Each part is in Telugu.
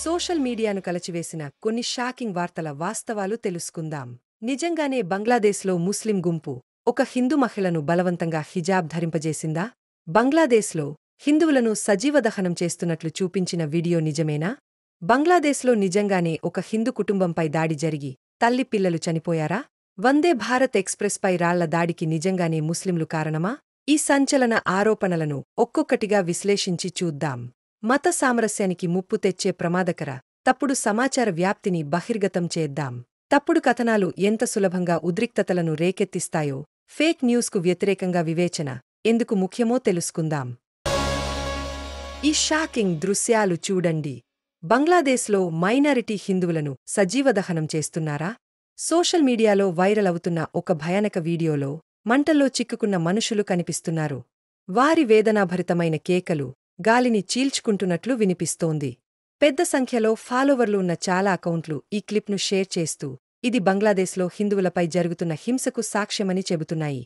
సోషల్ మీడియాను కలచివేసిన కొన్ని షాకింగ్ వార్తల వాస్తవాలు తెలుసుకుందాం. నిజంగానే బంగ్లాదేశ్లో ముస్లిం గుంపు ఒక హిందూ మహిళను బలవంతంగా హిజాబ్ ధరింపజేసిందా? బంగ్లాదేశ్లో హిందువులను సజీవ దహనం చేస్తున్నట్లు చూపించిన వీడియో నిజమేనా? బంగ్లాదేశ్లో నిజంగానే ఒక హిందూ కుటుంబంపై దాడి జరిగి తల్లి పిల్లలు చనిపోయారా? వందే భారత్ ఎక్స్‌ప్రెస్‌పై రాళ్ల దాడికి నిజంగానే ముస్లింలు కారణమా? ఈ సంచలన ఆరోపణలను ఒక్కొక్కటిగా విశ్లేషించి చూద్దాం. మత సామరస్యానికి ముప్పు తెచ్చే ప్రమాదకర తప్పుడు సమాచార వ్యాప్తిని బహిర్గతం చేద్దాం. తప్పుడు కథనాలు ఎంత సులభంగా ఉద్రిక్తతలను రేకెత్తిస్తాయో, ఫేక్ న్యూస్కు వ్యతిరేకంగా వివేచన ఎందుకు ముఖ్యమో తెలుసుకుందాం. ఈ షాకింగ్ దృశ్యాలు చూడండి. బంగ్లాదేశ్లో మైనారిటీ హిందువులను సజీవదహనం చేస్తున్నారా? సోషల్ మీడియాలో వైరల్ అవుతున్న ఒక భయానక వీడియోలో మంటల్లో చిక్కుకున్న మనుషులు కనిపిస్తున్నారు. వారి వేదనాభరితమైన కేకలు గాలిని చీల్చుకుంటున్నట్లు వినిపిస్తోంది. పెద్ద సంఖ్యలో ఫాలోవర్లు ఉన్న చాలా అకౌంట్లు ఈ క్లిప్ను షేర్ చేస్తూ ఇది బంగ్లాదేశ్లో హిందువులపై జరుగుతున్న హింసకు సాక్ష్యమని చెబుతున్నాయి.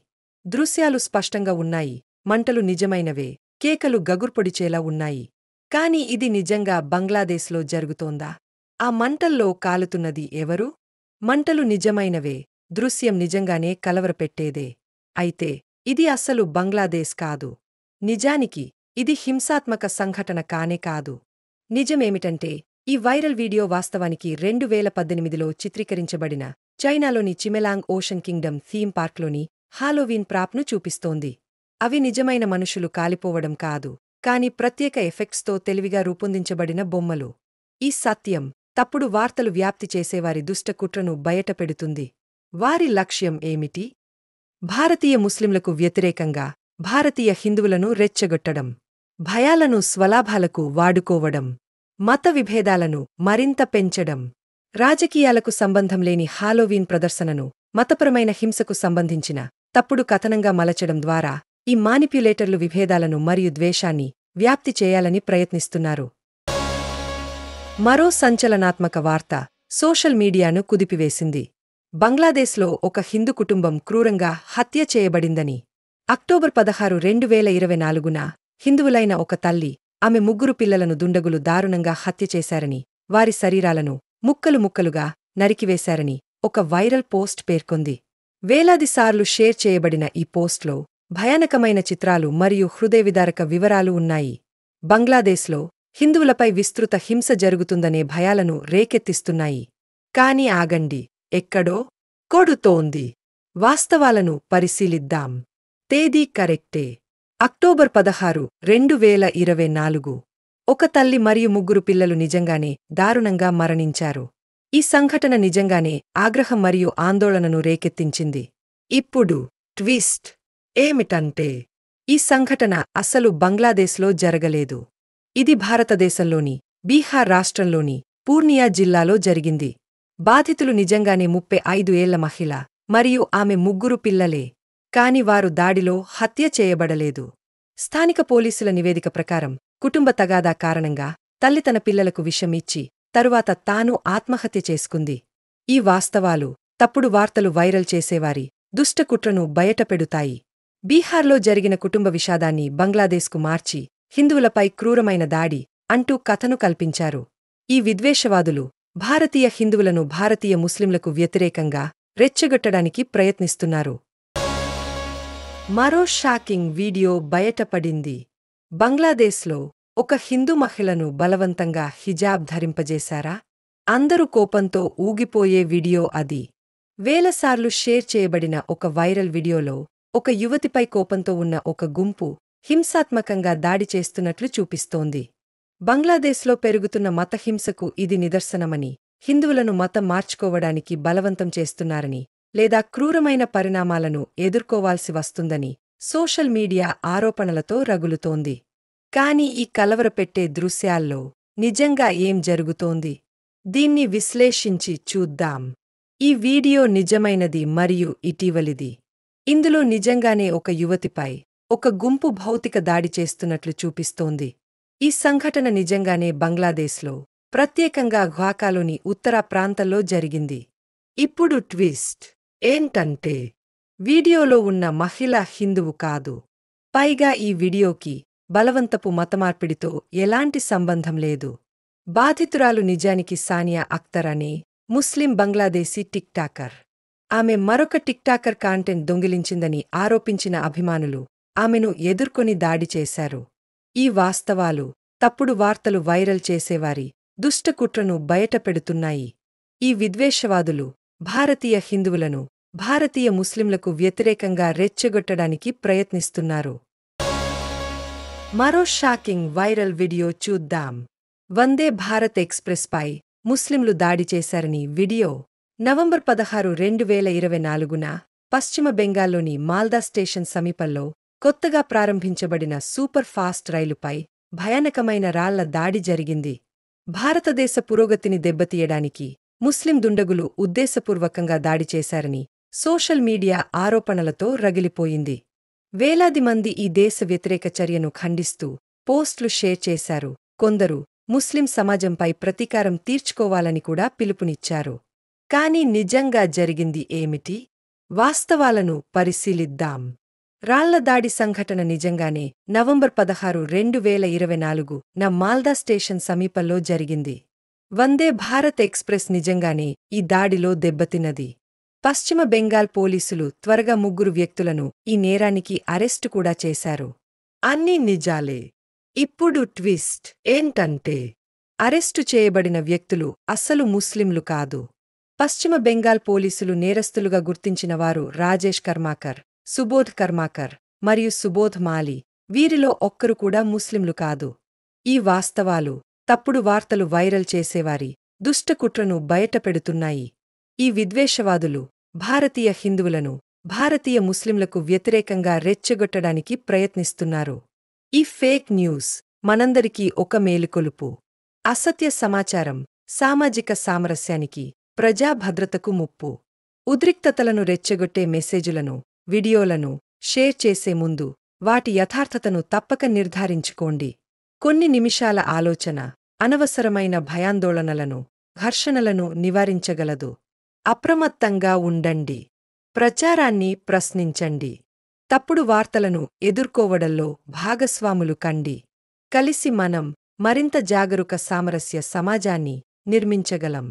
దృశ్యాలు స్పష్టంగా ఉన్నాయి, మంటలు నిజమైనవే, కేకలు గగుర్పొడిచేలా ఉన్నాయి. కాని ఇది నిజంగా బంగ్లాదేశ్లో జరుగుతోందా? ఆ మంటల్లో కాలుతున్నది ఎవరు? మంటలు నిజమైనవే, దృశ్యం నిజంగానే కలవరపెట్టేదే. అయితే ఇది అస్సలు బంగ్లాదేశ్ కాదు. నిజానికి ఇది హింసాత్మక సంఘటన కానే కాదు. నిజమేమిటంటే ఈ వైరల్ వీడియో వాస్తవానికి 2018లో చిత్రీకరించబడిన చైనాలోని చిమెలాంగ్ ఓషన్ కింగ్డమ్ థీమ్ పార్క్లోని హాలోవీన్ ప్రాప్ను చూపిస్తోంది. అవి నిజమైన మనుషులు కాలిపోవడం కాదు, కాని ప్రత్యేక ఎఫెక్ట్స్తో తెలివిగా రూపొందించబడిన బొమ్మలు. ఈ సత్యం తప్పుడు వార్తలు వ్యాప్తి చేసేవారి దుష్ట కుట్రను బయటపెడుతుంది. వారి లక్ష్యం ఏమిటి? భారతీయ ముస్లింలకు వ్యతిరేకంగా భారతీయ హిందువులను రెచ్చగొట్టడం, భయాలను స్వలాభాలకు వాడుకోవడం, మత విభేదాలను మరింత పెంచడం, రాజకీయాలకు సంబంధం లేని హాలోవీన్ ప్రదర్శనను మతపరమైన హింసకు సంబంధించిన తప్పుడు కథనంగా మలచడం ద్వారా ఈ మానిప్యులేటర్లు విభేదాలను మరియు ద్వేషాన్ని వ్యాప్తి చేయాలని ప్రయత్నిస్తున్నారు. మరో సంచలనాత్మక వార్త సోషల్ మీడియాను కుదిపివేసింది. బంగ్లాదేశ్లో ఒక హిందూ కుటుంబం క్రూరంగా హత్య చేయబడిందని. అక్టోబర్ 16, 2024న హిందువులైన ఒక తల్లి, ఆమె 3 పిల్లలను దుండగులు దారుణంగా హత్య చేశారని, వారి శరీరాలను ముక్కలు ముక్కలుగా నరికివేశారని ఒక వైరల్ పోస్ట్ పేర్కొంది. వేలాది సార్లు షేర్ చేయబడిన ఈ పోస్ట్లో భయానకమైన చిత్రాలు మరియు హృదయవిదారక వివరాలు ఉన్నాయి. బంగ్లాదేశ్లో హిందువులపై విస్తృత హింస జరుగుతుందనే భయాలను రేకెత్తిస్తున్నాయి. కాని ఆగండి, ఎక్కడో కొడుతోంది. వాస్తవాలను పరిశీలిద్దాం. తేదీ కరెక్టే. అక్టోబర్ 16, 2024. ఒక తల్లి మరియు 3 పిల్లలు నిజంగానే దారుణంగా మరణించారు. ఈ సంఘటన నిజంగానే ఆగ్రహం మరియు ఆందోళనను రేకెత్తించింది. ఇప్పుడు ట్విస్ట్ ఏమిటంటే ఈ సంఘటన అసలు బంగ్లాదేశ్లో జరగలేదు. ఇది భారతదేశంలోని బీహార్ రాష్ట్రంలోని పూర్నియా జిల్లాలో జరిగింది. బాధితులు నిజంగానే 35 ఏళ్ల మహిళ మరియు ఆమె 3 పిల్లలే. కాని వారు దాడిలో హత్య చేయబడలేదు. స్థానిక పోలీసుల నివేదిక ప్రకారం కుటుంబ తగాదా కారణంగా తల్లి తన పిల్లలకు విషం ఇచ్చి తరువాత తాను ఆత్మహత్య చేసుకుంది. ఈ వాస్తవాలు తప్పుడు వార్తలు వైరల్ చేసేవారి దుష్టకుట్రను బయటపెడుతాయి. బీహార్లో జరిగిన కుటుంబ విషాదాన్ని బంగ్లాదేశ్కు మార్చి హిందువులపై క్రూరమైన దాడి అంటూ కథను కల్పించారు. ఈ విద్వేషవాదులు భారతీయ హిందువులను భారతీయ ముస్లింలకు వ్యతిరేకంగా రెచ్చగొట్టడానికి ప్రయత్నిస్తున్నారు. మరో షాకింగ్ వీడియో బయటపడింది. బంగ్లాదేశ్లో ఒక హిందూ మహిళను బలవంతంగా హిజాబ్ ధరింపజేశారా? అందరూ కోపంతో ఊగిపోయే వీడియో అది. వేలసార్లు షేర్ చేయబడిన ఒక వైరల్ వీడియోలో ఒక యువతిపై కోపంతో ఉన్న ఒక గుంపు హింసాత్మకంగా దాడి చేస్తున్నట్లు చూపిస్తోంది. బంగ్లాదేశ్లో పెరుగుతున్న మతహింసకు ఇది నిదర్శనమని, హిందువులను మతం మార్చుకోవడానికి బలవంతం చేస్తున్నారని, లేదా క్రూరమైన పరిణామాలను ఎదుర్కోవాల్సి వస్తుందని సోషల్ మీడియా ఆరోపణలతో రగులుతోంది. కాని ఈ కలవరపెట్టే దృశ్యాల్లో నిజంగా ఏం జరుగుతోంది? దీన్ని విశ్లేషించి చూద్దాం. ఈ వీడియో నిజమైనది మరియు ఇటీవలిది. ఇందులో నిజంగానే ఒక యువతిపై ఒక గుంపు భౌతిక దాడి చేస్తున్నట్లు చూపిస్తోంది. ఈ సంఘటన నిజంగానే బంగ్లాదేశ్లో, ప్రత్యేకంగా ఘ్వాకాలోని ఉత్తర ప్రాంతంలో జరిగింది. ఇప్పుడు ట్విస్ట్ ఏంటంటే వీడియోలో ఉన్న మహిళ హిందువు కాదు. పైగా ఈ వీడియోకి బలవంతపు మతమార్పిడితో ఎలాంటి సంబంధం లేదు. బాధితురాలు నిజానికి సానియా అఖ్తర్ అనే ముస్లిం బంగ్లాదేశీ టిక్టాకర్. ఆమె మరొక టిక్టాకర్ కాంటెంట్ దొంగిలించిందని ఆరోపించిన అభిమానులు ఆమెను ఎదుర్కొని దాడి చేశారు. ఈ వాస్తవాలు, తప్పుడు వార్తలు వైరల్ చేసేవారి దుష్టకుట్రను బయటపెడుతున్నాయి. ఈ విద్వేషవాదులు భారతీయ హిందువులను, భారతీయ ముస్లింలకు వ్యతిరేకంగా రెచ్చగొట్టడానికి ప్రయత్నిస్తున్నారు. మరో షాకింగ్ వైరల్ వీడియో చూద్దాం. వందే భారత్ ఎక్స్‌ప్రెస్‌పై ముస్లింలు దాడి చేశారని వీడియో. నవంబర్ 16, 2024న పశ్చిమ బెంగాల్లోని మాల్దా స్టేషన్ సమీపంలో కొత్తగా ప్రారంభించబడిన సూపర్ ఫాస్ట్ రైలుపై భయానకమైన రాళ్ల దాడి జరిగింది. భారతదేశ పురోగతిని దెబ్బతీయడానికి ముస్లిం దుండగులు ఉద్దేశపూర్వకంగా దాడి చేశారని సోషల్ మీడియా ఆరోపణలతో రగిలిపోయింది. వేలాది మంది ఈ దేశ వ్యతిరేక చర్యను ఖండిస్తూ పోస్టులు షేర్ చేశారు. కొందరు ముస్లిం సమాజంపై ప్రతీకారం తీర్చుకోవాలని కూడా పిలుపునిచ్చారు. కానీ నిజంగా జరిగింది ఏమిటి? వాస్తవాలను పరిశీలిద్దాం. రాళ్ల దాడి సంఘటన నిజంగానే నవంబర్ 16, 2024న మాల్దా స్టేషన్ సమీపంలో జరిగింది. వందే భారత్ ఎక్స్‌ప్రెస్ నిజంగానే ఈ దాడిలో దెబ్బతిన్నది. పశ్చిమ బెంగాల్ పోలీసులు త్వరగా 3 వ్యక్తులను ఈ నేరానికి అరెస్టు కూడా చేశారు. అన్నీ నిజాలే. ఇప్పుడు ట్విస్ట్ ఏంటంటే, అరెస్టు చేయబడిన వ్యక్తులు అస్సలు ముస్లింలు కాదు. పశ్చిమ బెంగాల్ పోలీసులు నేరస్తులుగా గుర్తించిన వారు రాజేష్ కర్మాకర్, సుబోధ్ కర్మాకర్ మరియు సుబోధ్ మాలి. వీరిలో ఒక్కరు కూడా ముస్లింలు కాదు. ఈ వాస్తవాలు, తప్పుడు వార్తలు వైరల్ చేసేవారి దుష్టకుట్రను బయటపెడుతున్నాయి. ఈ విద్వేషవాదులు భారతీయ హిందువులను, భారతీయ ముస్లింలకు వ్యతిరేకంగా రెచ్చగొట్టడానికి ప్రయత్నిస్తున్నారు. ఈ ఫేక్ న్యూస్ మనందరికీ ఒక మేలుకొలుపు. అసత్య సమాచారం సామాజిక సామరస్యానికి, ప్రజా భద్రతకు ముప్పు. ఉద్రిక్తతలను రెచ్చగొట్టే మెసేజులను, వీడియోలను షేర్ చేసే ముందు వాటి యథార్థతను తప్పక నిర్ధారించుకోండి. కొన్ని నిమిషాల ఆలోచన అనవసరమైన భయాందోళనలను, ఘర్షణలను నివారించగలదు. అప్రమత్తంగా ఉండండి. ప్రచారాన్ని ప్రశ్నించండి. తప్పుడు వార్తలను ఎదుర్కోవడంలో భాగస్వాములు కండి. కలిసి మనం మరింత జాగరూక సామరస్య సమాజాన్ని నిర్మించగలం.